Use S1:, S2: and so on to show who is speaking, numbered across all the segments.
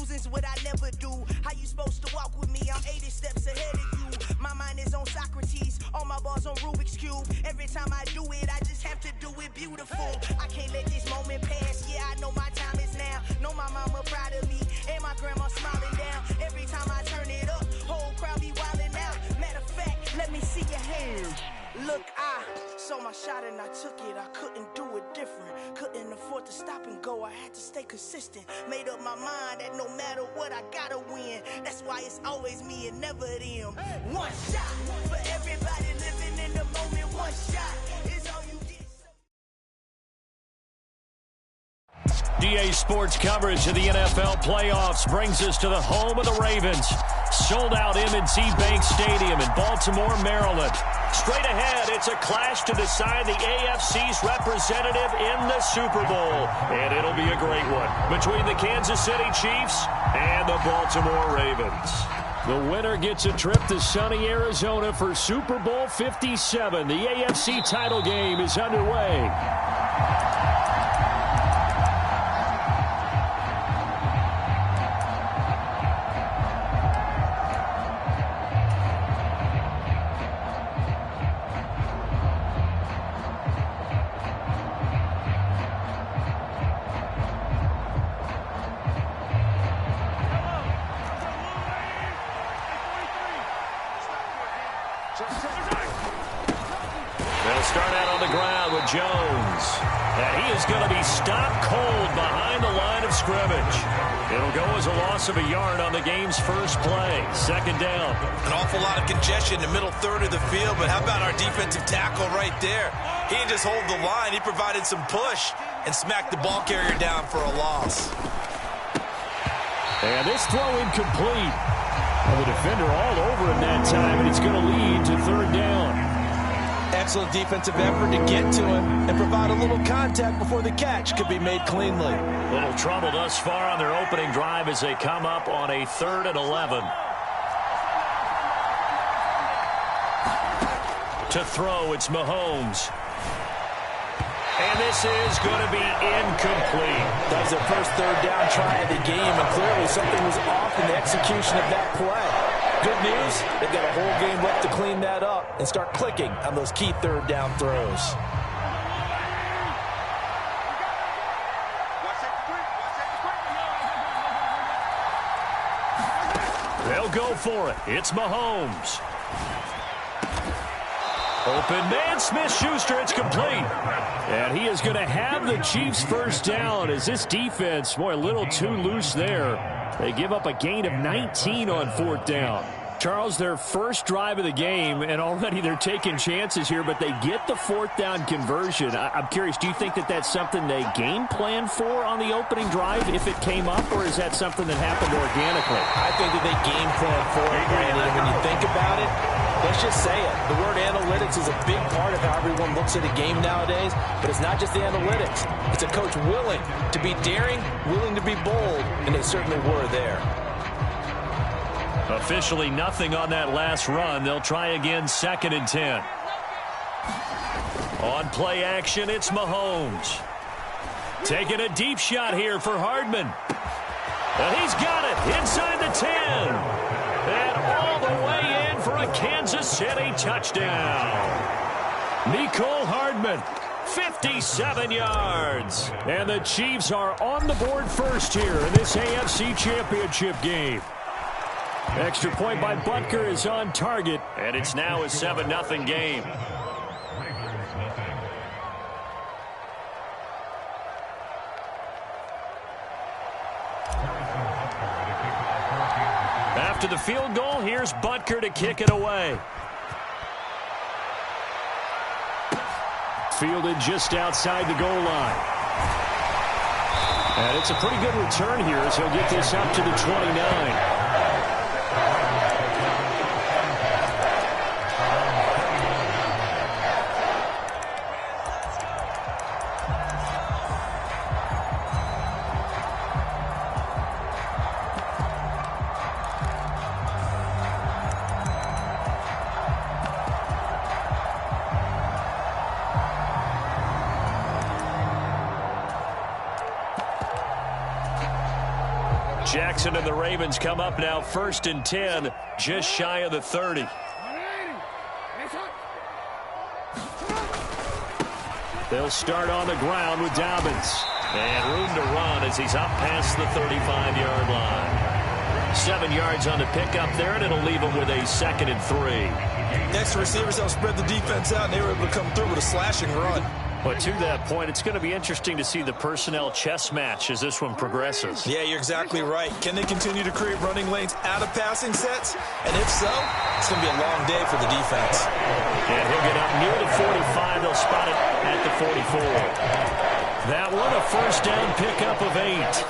S1: Losing's what I never do. How you supposed to walk with me? I'm 80 steps ahead of you. My mind is on Socrates, all my bars on Rubik's Cube. Every time I do it, I just have to do it beautiful. I can't let this moment pass. Yeah, I know my time is now. Know my mama proud of me, and my grandma smiling down. Every time I turn it up, whole crowd be wildin' out. Matter of fact, let me see your hands. Look, I saw my shot and I took it. I couldn't do it different. Couldn't afford to stop and go. I had to stay consistent. Made up my mind that no matter what, I gotta win. That's why it's always me and never them. One shot for everybody living in the moment. One shot is all you get.
S2: DA Sports coverage of the NFL playoffs brings us to the home of the Ravens. Sold out M&T Bank Stadium in Baltimore, Maryland. Straight ahead, it's a clash to decide the AFC's representative in the Super Bowl. And it'll be a great one between the Kansas City Chiefs and the Baltimore Ravens. The winner gets a trip to sunny Arizona for Super Bowl 57. The AFC title game is underway. They'll start out on the ground with Jones. And he is going to be stopped cold behind the line of scrimmage. It'll go as a loss of a yard on the game's first play. Second down.
S3: An awful lot of congestion in the middle third of the field, but how about our defensive tackle right there? He didn't just hold the line. He provided some push and smacked the ball carrier down for a loss.
S2: And this throw incomplete. And the defender all over him that time, and it's going to lead to third down.
S3: Excellent defensive effort to get to him and provide a little contact before the catch could be made cleanly.
S2: Little trouble thus far on their opening drive as they come up on a 3rd and 11. To throw, it's Mahomes. And this is going to be incomplete.
S4: That was their first third down try of the game, and clearly something was off in the execution of that play. Good news, they've got a whole game left to clean that up and start clicking on those key third down throws.
S2: They'll go for it. It's Mahomes. Open man, Smith-Schuster, it's complete. And he is going to have the Chiefs first down as this defense, boy, a little too loose there. They give up a gain of 19 on 4th down. Charles, their first drive of the game, and already they're taking chances here, but they get the 4th down conversion. I'm curious, do you think that that's something they game plan for on the opening drive if it came up, or is that something that happened organically?
S4: I think that they game plan for it, Brandon, and when you think about it, let's just say it. The word analytics is a big part of how everyone looks at a game nowadays, but it's not just the analytics. It's a coach willing to be daring, willing to be bold, and they certainly were there.
S2: Officially nothing on that last run. They'll try again, 2nd and 10. On play action, it's Mahomes. Taking a deep shot here for Hardman. And he's got it inside the 10. And all the way in for a Kansas City touchdown. Mecole Hardman, 57 yards. And the Chiefs are on the board first here in this AFC Championship game. Extra point by Butker is on target, and it's now a 7-0 game. After the field goal, here's Butker to kick it away. Fielded just outside the goal line. And it's a pretty good return here as he'll get this up to the 29. Jackson and the Ravens come up now 1st and 10, just shy of the 30. They'll start on the ground with Dobbins. And room to run as he's up past the 35-yard line. 7 yards on the pickup there, and it'll leave him with a 2nd and 3.
S3: Next receivers help spread the defense out, and they were able to come through with a slashing run.
S2: But to that point, it's going to be interesting to see the personnel chess match as this one progresses.
S3: Yeah, you're exactly right. Can they continue to create running lanes out of passing sets? And if so, it's going to be a long day for the defense.
S2: And he'll get up near the 45. They'll spot it at the 44. That one, a 1st down pickup of 8.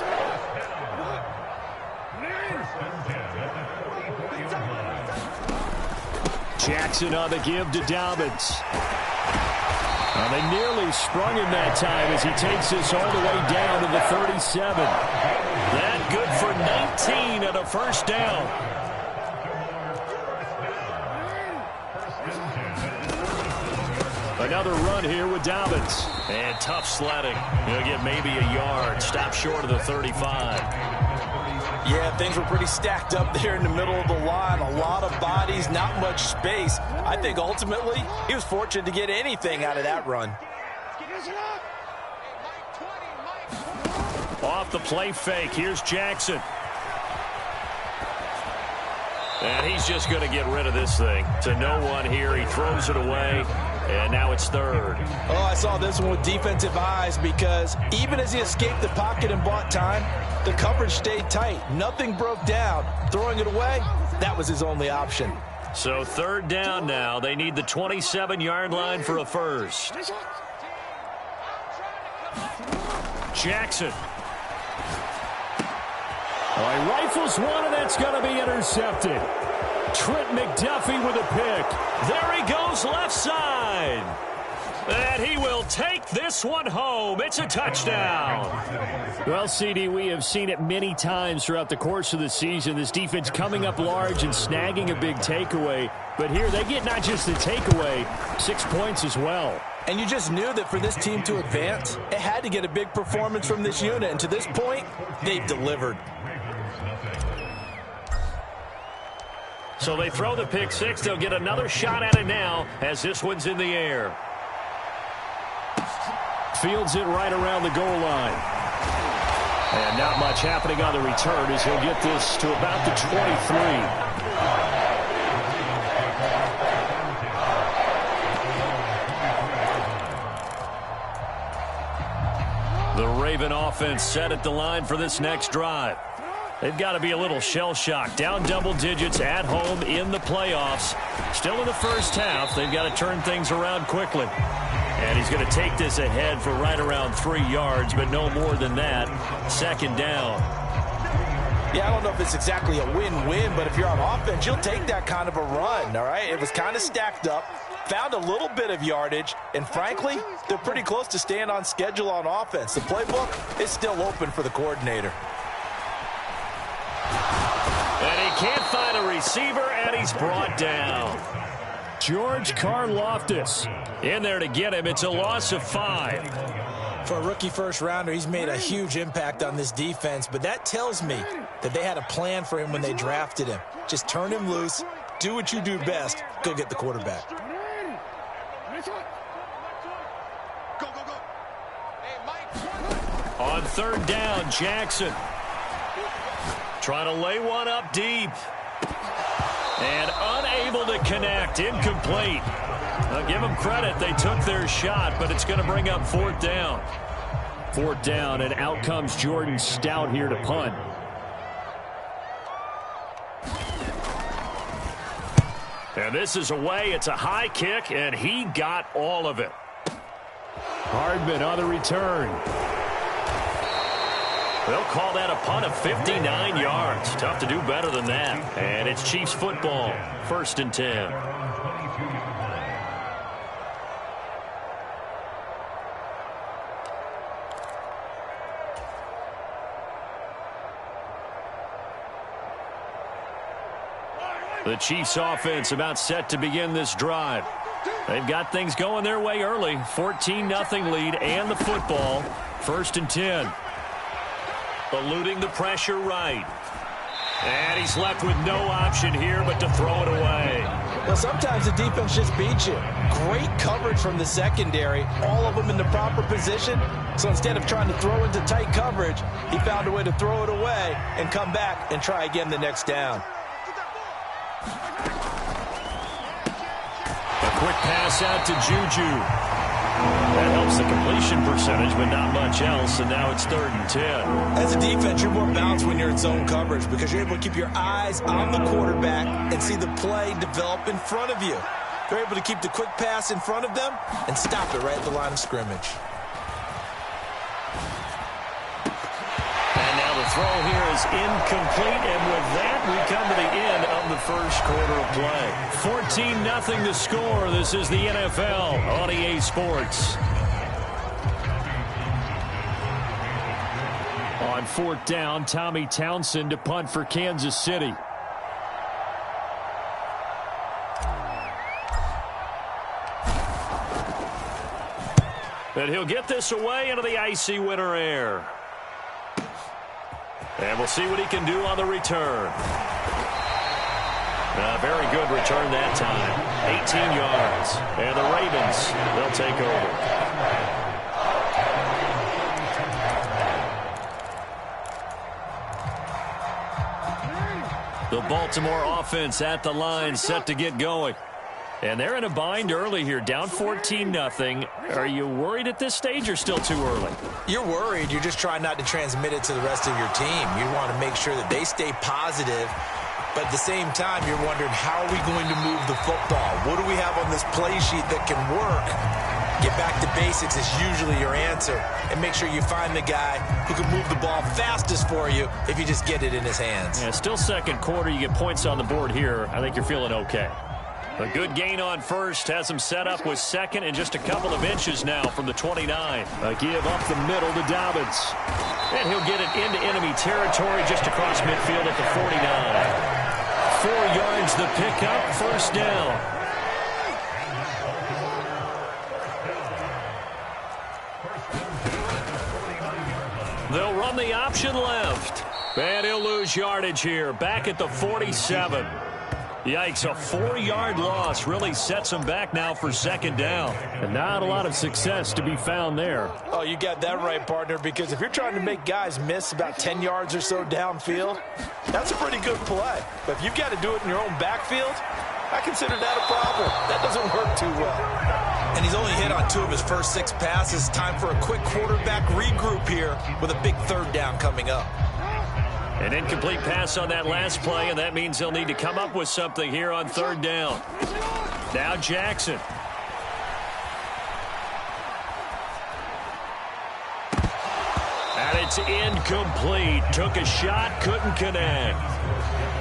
S2: Jackson on the give to Dobbins. They nearly sprung him that time as he takes this all the way down to the 37. That good for 19 and a 1st down. Another run here with Dobbins. And tough sledding. He'll get maybe a yard. Stop short of the 35.
S4: Yeah, things were pretty stacked up there in the middle of the line. A lot of bodies, not much space. I think ultimately he was fortunate to get anything out of that run.
S2: Off the play fake. Here's Jackson. And he's just going to get rid of this thing. To no one here. He throws it away. And now it's 3rd.
S4: Oh, I saw this one with defensive eyes because even as he escaped the pocket and bought time, the coverage stayed tight. Nothing broke down. Throwing it away, that was his only option.
S2: So 3rd down now. They need the 27-yard line for a 1st. Jackson. He rifles one, and that's going to be intercepted. Trent McDuffie with a pick. There he goes left side. And he will take this one home. It's a touchdown. Well, CD, we have seen it many times throughout the course of the season. This defense coming up large and snagging a big takeaway. But here they get not just the takeaway, 6 points as well.
S4: And you just knew that for this team to advance, it had to get a big performance from this unit. And to this point, they've delivered.
S2: So they throw the pick 6. They'll get another shot at it now as this one's in the air. Fields it right around the goal line. And not much happening on the return as he'll get this to about the 23. The Raven offense set at the line for this next drive. They've got to be a little shell-shocked. Down double digits at home in the playoffs. Still in the first half. They've got to turn things around quickly. And he's going to take this ahead for right around 3 yards, but no more than that. 2nd down.
S4: Yeah, I don't know if it's exactly a win-win, but if you're on offense, you'll take that kind of a run, all right? It was kind of stacked up, found a little bit of yardage, and frankly, they're pretty close to staying on schedule on offense. The playbook is still open for the coordinator.
S2: And he can't find a receiver, and he's brought down. George Karlaftis in there to get him. It's a loss of 5.
S5: For a rookie first-rounder, he's made a huge impact on this defense, but that tells me that they had a plan for him when they drafted him. Just turn him loose, do what you do best, go get the quarterback.
S2: On 3rd down, Jackson. Trying to lay one up deep. And unable to connect. Incomplete. I'll give them credit. They took their shot, but it's going to bring up 4th down. 4th down, and out comes Jordan Stout here to punt. And this is away. It's a high kick, and he got all of it. Hardman on the return. They'll call that a punt of 59 yards. Tough to do better than that. And it's Chiefs football. 1st and 10. The Chiefs offense about set to begin this drive. They've got things going their way early. 14-0 lead and the football. 1st and 10. eluding the pressure right. And he's left with no option here but to throw it away.
S5: Well, sometimes the defense just beats you. Great coverage from the secondary, all of them in the proper position. So instead of trying to throw into tight coverage, he found a way to throw it away and come back and try again the next down.
S2: A quick pass out to Juju. That helps the completion percentage, but not much else, and now it's 3rd and 10.
S5: As a defense, you're more balanced when you're in zone coverage because you're able to keep your eyes on the quarterback and see the play develop in front of you. They're able to keep the quick pass in front of them and stop it right at the line of scrimmage.
S2: And now the throw here is incomplete, and with that, we come to the end of the first quarter of play. 14-0 the score. This is the NFL on EA Sports. On 4th down, Tommy Townsend to punt for Kansas City. And he'll get this away into the icy winter air. And we'll see what he can do on the return. A very good return that time. 18 yards. And the Ravens, they'll take over. The Baltimore offense at the line, set to get going. And they're in a bind early here, down 14-0. Are you worried at this stage or still too early?
S5: You're worried. You're just trying not to transmit it to the rest of your team. You want to make sure that they stay positive. But at the same time, you're wondering, how are we going to move the football? What do we have on this play sheet that can work? Get back to basics is usually your answer. And make sure you find the guy who can move the ball fastest for you if you just get it in his hands.
S2: Yeah, still second quarter. You get points on the board here. I think you're feeling okay. A good gain on first has him set up with second and just a couple of inches now from the 29. A give up the middle to Dobbins. And he'll get it into enemy territory just across midfield at the 49. 4 yards the pickup, 1st down. They'll run the option left. And he'll lose yardage here, back at the 47. Yikes, a 4-yard loss really sets him back now for 2nd down. And not a lot of success to be found there.
S5: Oh, you got that right, partner, because if you're trying to make guys miss about 10 yards or so downfield, that's a pretty good play. But if you've got to do it in your own backfield, I consider that a problem. That doesn't work too well. And he's only hit on 2 of his first 6 passes. Time for a quick quarterback regroup here with a big 3rd down coming up.
S2: An incomplete pass on that last play, and that means they'll need to come up with something here on 3rd down. Now Jackson. And it's incomplete. Took a shot, couldn't connect.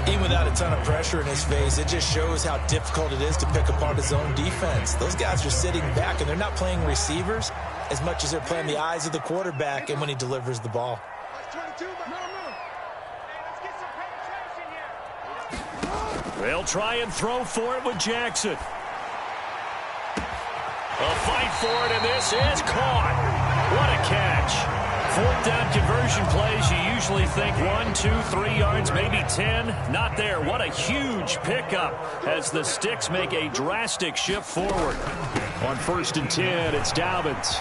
S5: Even without a ton of pressure in his face, it just shows how difficult it is to pick apart his own defense. Those guys are sitting back, and they're not playing receivers as much as they're playing the eyes of the quarterback and when he delivers the ball.
S2: They'll try and throw for it with Jackson. A fight for it, and this is caught. What a catch. 4th down conversion plays, you usually think 1, 2, 3 yards, maybe 10. Not there. What a huge pickup as the Sticks make a drastic shift forward. On 1st and 10, it's Dobbins.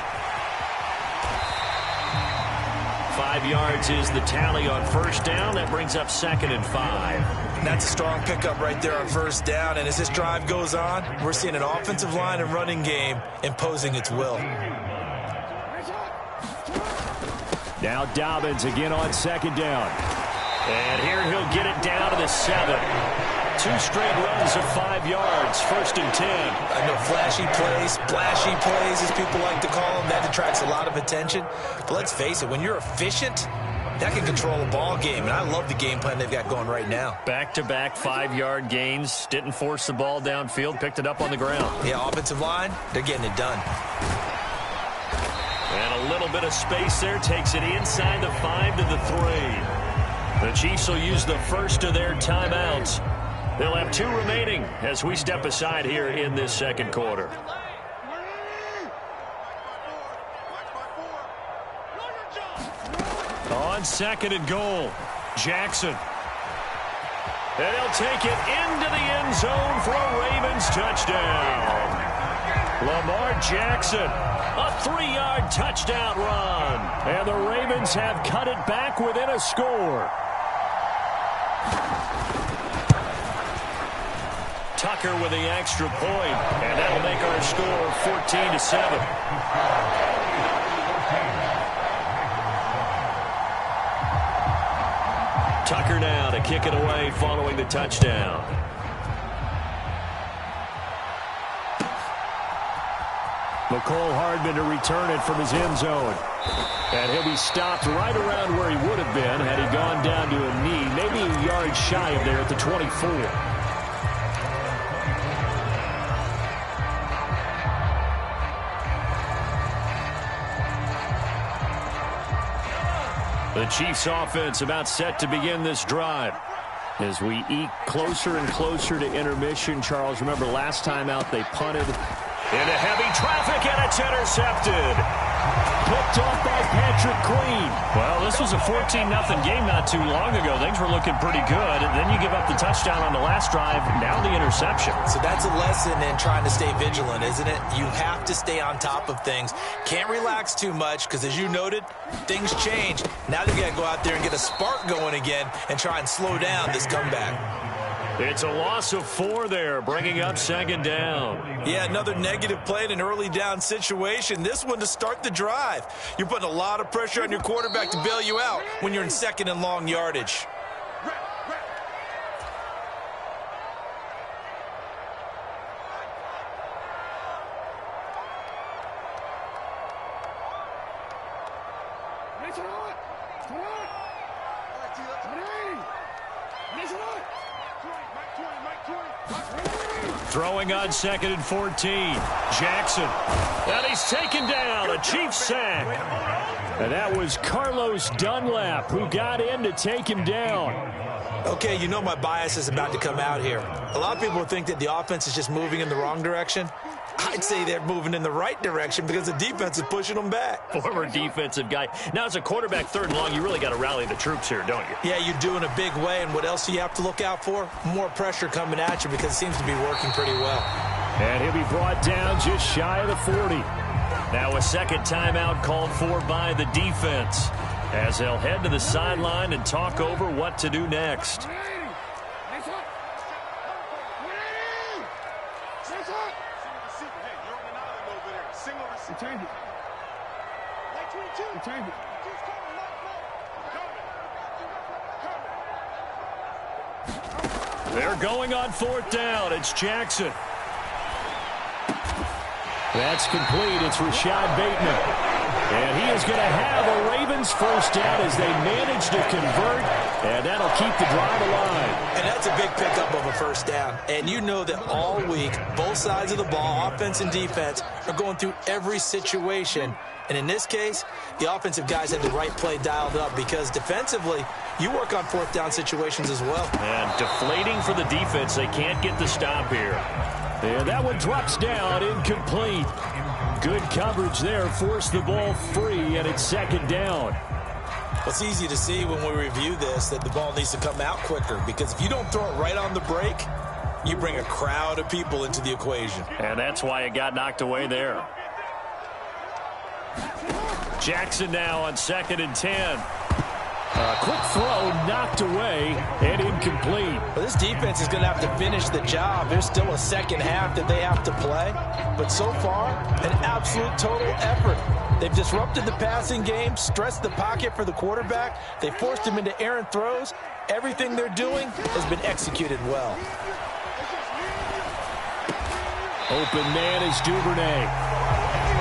S2: 5 yards is the tally on 1st down. That brings up 2nd and 5.
S5: That's a strong pickup right there on 1st down. And as this drive goes on, we're seeing an offensive line and running game imposing its will.
S2: Now Dobbins again on 2nd down. And here he'll get it down to the 7. 2 straight runs of 5 yards. 1st and 10.
S5: I know flashy plays, splashy plays, as people like to call them, that attracts a lot of attention. But let's face it, when you're efficient, that can control a ball game. And I love the game plan they've got going right now.
S2: Back-to-back 5-yard gains. Didn't force the ball downfield. Picked it up on the ground.
S5: Yeah, offensive line, they're getting it done.
S2: And a little bit of space there. Takes it inside the 5 to the 3. The Chiefs will use the first of their timeouts. They'll have 2 remaining as we step aside here in this 2nd quarter. On on 2nd and goal. Jackson. And he'll take it into the end zone for a Ravens touchdown. Lamar Jackson, a 3-yard touchdown run. And the Ravens have cut it back within a score. Tucker with the extra point, and that'll make our score 14-7. Tucker now to kick it away following the touchdown. McCole Hardman to return it from his end zone. And he'll be stopped right around where he would have been had he gone down to a knee, maybe a yard shy of there at the 24. The Chiefs offense about set to begin this drive. As we eke closer and closer to intermission, Charles, remember last time out they punted into heavy traffic and it's intercepted. Picked off by Patrick Queen. Well, this was a 14-0 game not too long ago. Things were looking pretty good. And then you give up the touchdown on the last drive. Now the interception.
S5: So that's a lesson in trying to stay vigilant, isn't it? You have to stay on top of things. Can't relax too much because, as you noted, things change. Now you got to go out there and get a spark going again and try and slow down this comeback.
S2: It's a loss of 4 there, bringing up 2nd down.
S5: Yeah, another negative play in an early down situation. This one to start the drive. You're putting a lot of pressure on your quarterback to bail you out when you're in 2nd and long yardage.
S2: Throwing on 2nd and 14. Jackson. And he's taken down. A Chiefs sack. And that was Carlos Dunlap who got in to take him down.
S5: Okay, you know my bias is about to come out here. A lot of people think that the offense is just moving in the wrong direction. I'd say they're moving in the right direction because the defense is pushing them back.
S2: Former defensive guy. Now, as a quarterback 3rd and long, you really got to rally the troops here, don't you?
S5: Yeah, you do in a big way. And what else do you have to look out for? More pressure coming at you because it seems to be working pretty well.
S2: And he'll be brought down just shy of the 40. Now a 2nd timeout called for by the defense as they'll head to the sideline and talk over what to do next. They're going on 4th down. It's Jackson. That's complete. It's Rashad Bateman. And he is going to have a Ravens 1st down as they manage to convert, and that'll keep the drive alive.
S5: And that's a big pickup of a 1st down. And you know that all week, both sides of the ball, offense and defense, are going through every situation. And in this case, the offensive guys had the right play dialed up because defensively, you work on 4th down situations as well.
S2: And deflating for the defense. They can't get the stop here. And that one drops down, incomplete. Good coverage there, forced the ball free, and it's 2nd down.
S5: Well, it's easy to see when we review this that the ball needs to come out quicker because if you don't throw it right on the break, you bring a crowd of people into the equation.
S2: And that's why it got knocked away there. Jackson now on 2nd and 10. A quick throw knocked away and incomplete.
S5: Well, this defense is going to have to finish the job. There's still a 2nd half that they have to play. But so far, an absolute total effort. They've disrupted the passing game, stressed the pocket for the quarterback. They forced him into errant throws. Everything they're doing has been executed well.
S2: Open man is Duvernay.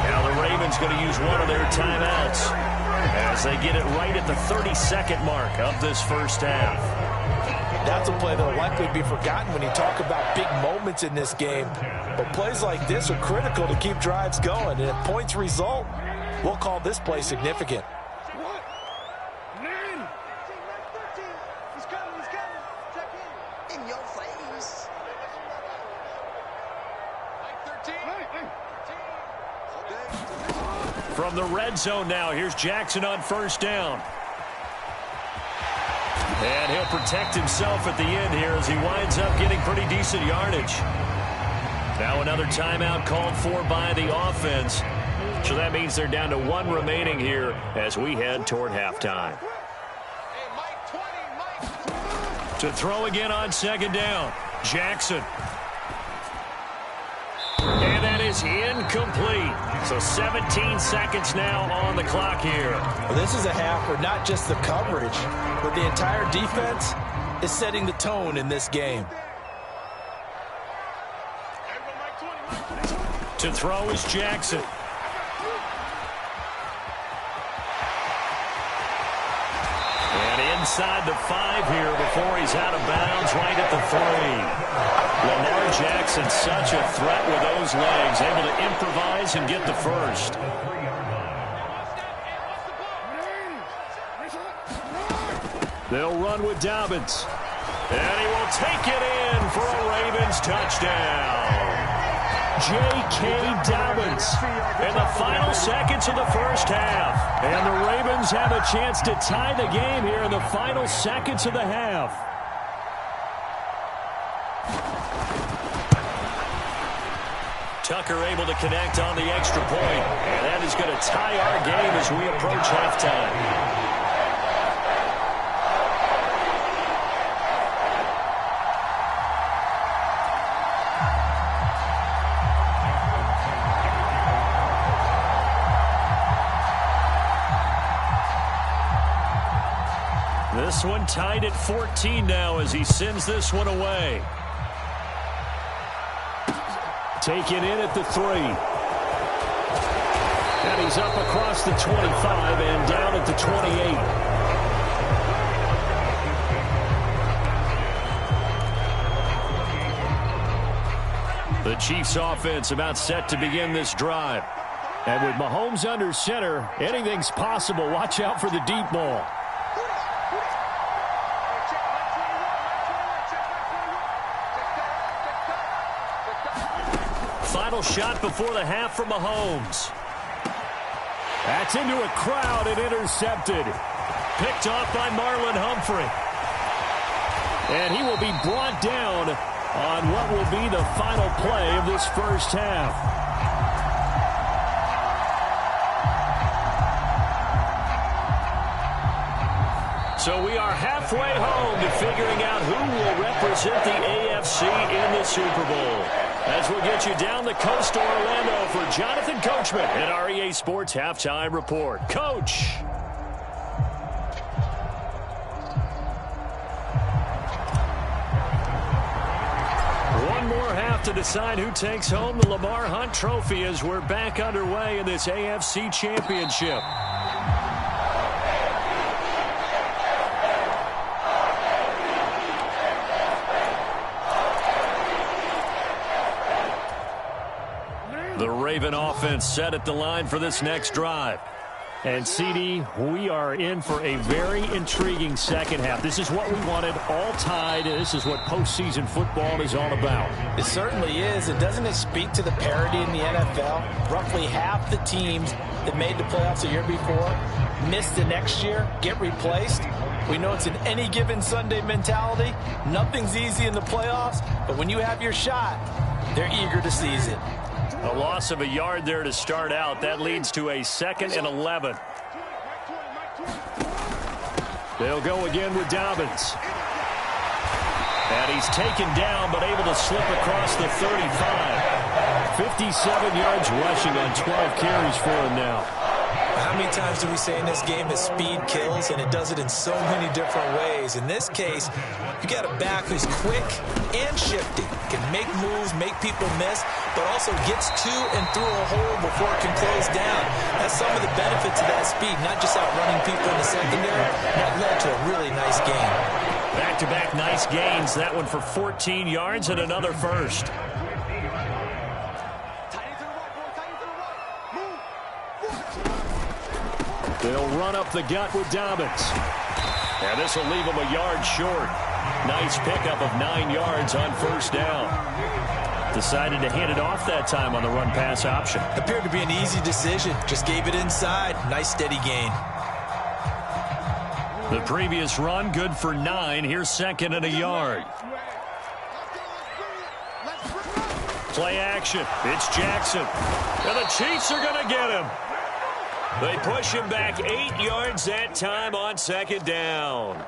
S2: Now the Ravens going to use one of their timeouts as they get it right at the 32nd mark of this 1st half.
S5: That's a play that will likely be forgotten when you talk about big moments in this game. But plays like this are critical to keep drives going. And if points result, we'll call this play significant.
S2: From the red zone now, here's Jackson on 1st down. And he'll protect himself at the end here as he winds up getting pretty decent yardage. Now another timeout called for by the offense. So that means they're down to 1 remaining here as we head toward halftime. To throw again on second down, Jackson. And that is incomplete. So 17 seconds now on the clock here.
S5: Well, this is a half where not just the coverage, but the entire defense is setting the tone in this game.
S2: To throw is Jackson. And inside the 5 here before he's out of bounds right at the 3. Lamar Jackson, such a threat with those legs, able to improvise and get the first. They'll run with Dobbins. And he will take it in for a Ravens touchdown. J.K. Dobbins in the final seconds of the first half. And the Ravens have a chance to tie the game here in the final seconds of the half. Tucker able to connect on the extra point. And that is going to tie our game as we approach halftime. This one tied at 14 now as he sends this one away. Taken in at the 3. And he's up across the 25 and down at the 28. The Chiefs offense about set to begin this drive. And with Mahomes under center, anything's possible. Watch out for the deep ball. Final shot before the half from Mahomes. That's into a crowd and intercepted. Picked off by Marlon Humphrey. And he will be brought down on what will be the final play of this first half. So we are halfway home to figuring out who will represent the AFC in the Super Bowl. As we'll get you down the coast to Orlando for Jonathan Coachman at our EA Sports Halftime Report. Coach. One more half to decide who takes home the Lamar Hunt Trophy as we're back underway in this AFC Championship. The Raven offense set at the line for this next drive. And, CD, we are in for a very intriguing second half. This is what we wanted, all tied. This is what postseason football is all about.
S5: It certainly is. And doesn't it speak to the parity in the NFL? Roughly half the teams that made the playoffs the year before missed the next year, get replaced. We know it's an any given Sunday mentality. Nothing's easy in the playoffs, but when you have your shot, they're eager to seize it.
S2: A loss of a yard there to start out. That leads to a 2nd and 11. They'll go again with Dobbins. And he's taken down but able to slip across the 35. 57 yards rushing on 12 carries for him now.
S5: How many times do we say in this game that speed kills, and it does it in so many different ways? In this case, you got a back who's quick and shifty, can make moves, make people miss, but also gets to and through a hole before it can close down. That's some of the benefits of that speed, not just outrunning people in the secondary. That led to a really nice game.
S2: Back-to-back nice gains. That one for 14 yards and another first. They'll run up the gut with Dobbins. And this will leave him a yard short. Nice pickup of 9 yards on first down. Decided to hand it off that time on the run-pass option.
S5: Appeared to be an easy decision. Just gave it inside. Nice steady gain.
S2: The previous run, good for 9. Here's second and a yard. Play action. It's Jackson. And the Chiefs are going to get him. They push him back 8 yards that time on second down.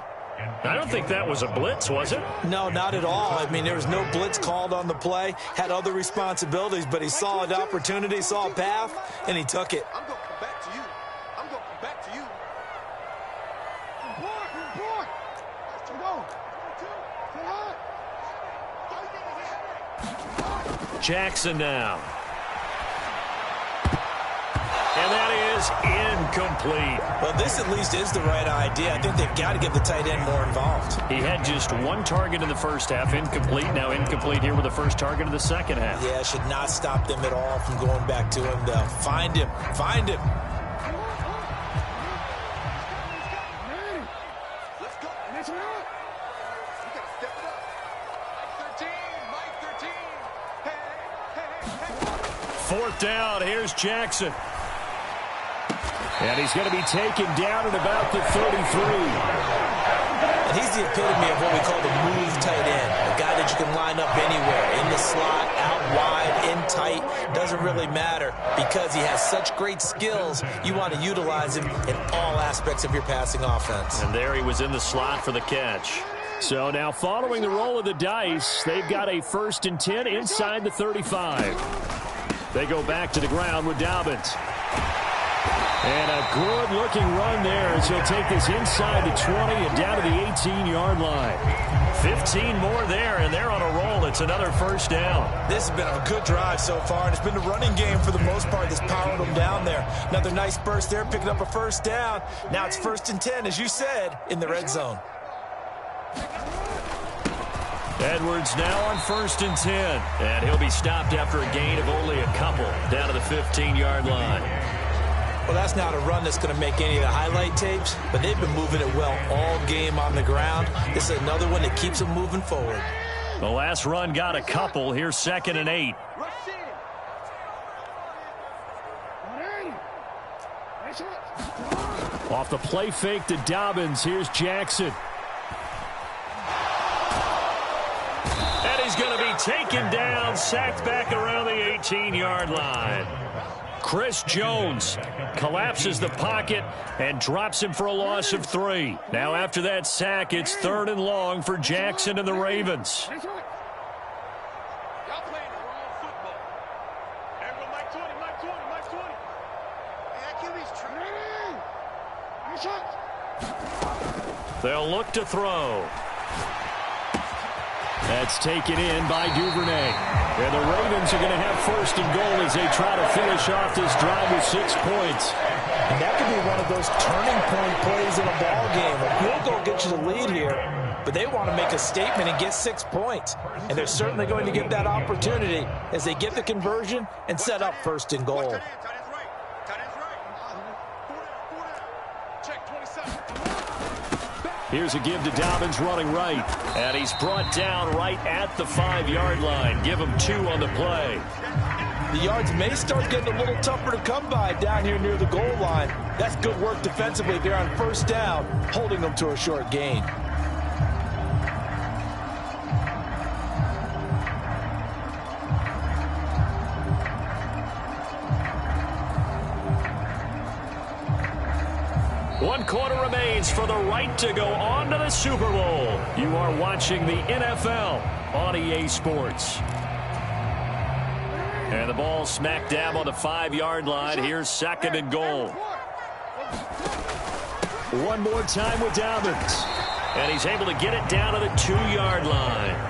S2: I don't think that was a blitz, was it?
S5: No, not at all. I mean, there was no blitz called on the play. Had other responsibilities, but he saw an opportunity, saw a path, and he took it.
S6: I'm going to come back to you. I'm going to come back to you.
S2: Jackson now. And that is incomplete.
S5: Well, this at least is the right idea. I think they've got to get the tight end more involved.
S2: He had just 1 target in the first half, incomplete. Now incomplete here with the first target of the second half.
S5: Yeah, it should not stop them at all from going back to him, though. Find him. Find him.
S6: Let's go. You got to step it up. 13, Mike 13. Hey.
S2: 4th down. Here's Jackson. And he's going to be taken down at about the 33.
S5: And he's the epitome of what we call the move tight end. A guy that you can line up anywhere, in the slot, out wide, in tight. Doesn't really matter because he has such great skills. You want to utilize him in all aspects of your passing offense.
S2: And there he was in the slot for the catch. So now following the roll of the dice, they've got a 1st and 10 inside the 35. They go back to the ground with Dobbins. And a good-looking run there as he'll take this inside the 20 and down to the 18-yard line. 15 more there, and they're on a roll. It's another 1st down.
S5: This has been a good drive so far, and it's been the running game for the most part that's powered them down there. Another nice burst there, picking up a 1st down. Now it's 1st and 10, as you said, in the red zone.
S2: Edwards now on 1st and 10. And he'll be stopped after a gain of only a couple down to the 15-yard line.
S5: Well, that's not a run that's going to make any of the highlight tapes, but they've been moving it well all game on the ground. This is another one that keeps them moving forward.
S2: The last run got a couple. Here's 2nd and 8. Off the play fake to Dobbins. Here's Jackson. And he's going to be taken down, sacked back around the 18-yard line. Chris Jones collapses the pocket and drops him for a loss of 3. Now after that sack, it's 3rd and long for Jackson and the Ravens.
S6: Y'all playing the wrong football. Everyone, Mike 20, Mike 20, Mike 20. Hey,
S2: They'll look to throw. That's taken in by Duvernay. And the Ravens are going to have 1st and goal as they try to finish off this drive with 6 points.
S5: And that could be one of those turning point plays in a ball game. A field goal gets you the lead here, but they want to make a statement and get 6 points. And they're certainly going to get that opportunity as they get the conversion and set up 1st and goal.
S6: check 27.
S2: Here's a give to Dobbins running right. And he's brought down right at the 5-yard line. Give him 2 on the play.
S5: The yards may start getting a little tougher to come by down here near the goal line. That's good work defensively there on 1st down, holding them to a short gain.
S2: One quarter remains for the right to go on to the Super Bowl. You are watching the NFL on EA Sports. And the ball smack dab on the 5-yard line. Here's 2nd and goal. One more time with Dobbins. And he's able to get it down to the 2-yard line.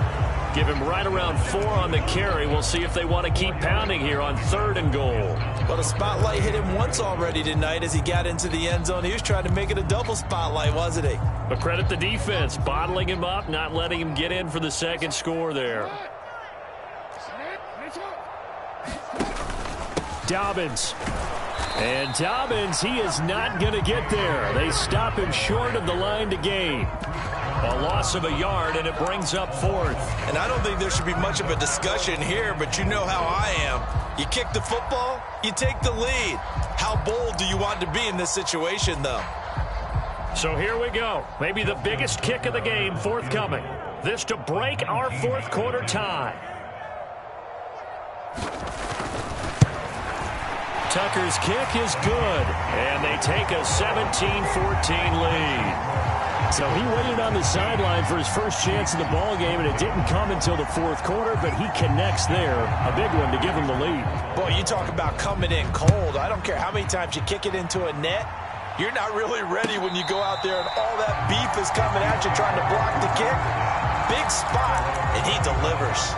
S2: Give him right around 4 on the carry. We'll see if they want to keep pounding here on 3rd and goal.
S5: Well, the spotlight hit him once already tonight as he got into the end zone. He was trying to make it a double spotlight, wasn't he?
S2: But credit the defense, bottling him up, not letting him get in for the 2nd score there. Dobbins. And Dobbins, he is not going to get there. They stop him short of the line to gain. A loss of a yard, and it brings up 4th.
S3: And I don't think there should be much of a discussion here, but you know how I am. You kick the football, you take the lead. How bold do you want to be in this situation, though?
S2: So here we go. Maybe the biggest kick of the game forthcoming. This to break our fourth quarter tie. Tucker's kick is good, and they take a 17-14 lead. So he waited on the sideline for his first chance in the ball game, and it didn't come until the fourth quarter, but he connects there. A big one to give him the lead.
S5: Boy, you talk about coming in cold. I don't care how many times you kick it into a net. You're not really ready when you go out there and all that beef is coming at you trying to block the kick. Big spot, and he delivers.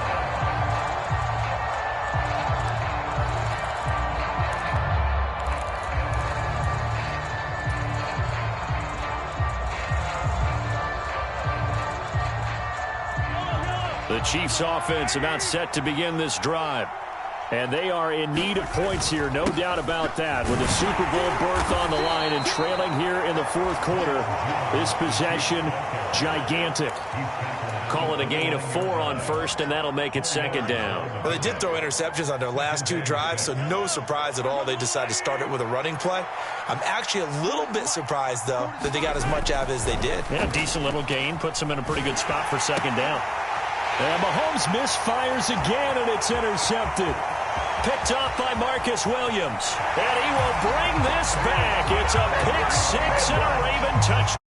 S2: The Chiefs offense about set to begin this drive. And they are in need of points here, no doubt about that. With a Super Bowl berth on the line and trailing here in the fourth quarter, this possession, gigantic. Call it a gain of 4 on first, and that'll make it second down.
S5: Well, they did throw interceptions on their last 2 drives, so no surprise at all they decided to start it with a running play. I'm actually a little bit surprised, though, that they got as much out of it as they did.
S2: Yeah, decent little gain. Puts them in a pretty good spot for second down. And Mahomes misfires again, and it's intercepted. Picked off by Marcus Williams. And he will bring this back. It's a pick 6 and a Raven touchdown.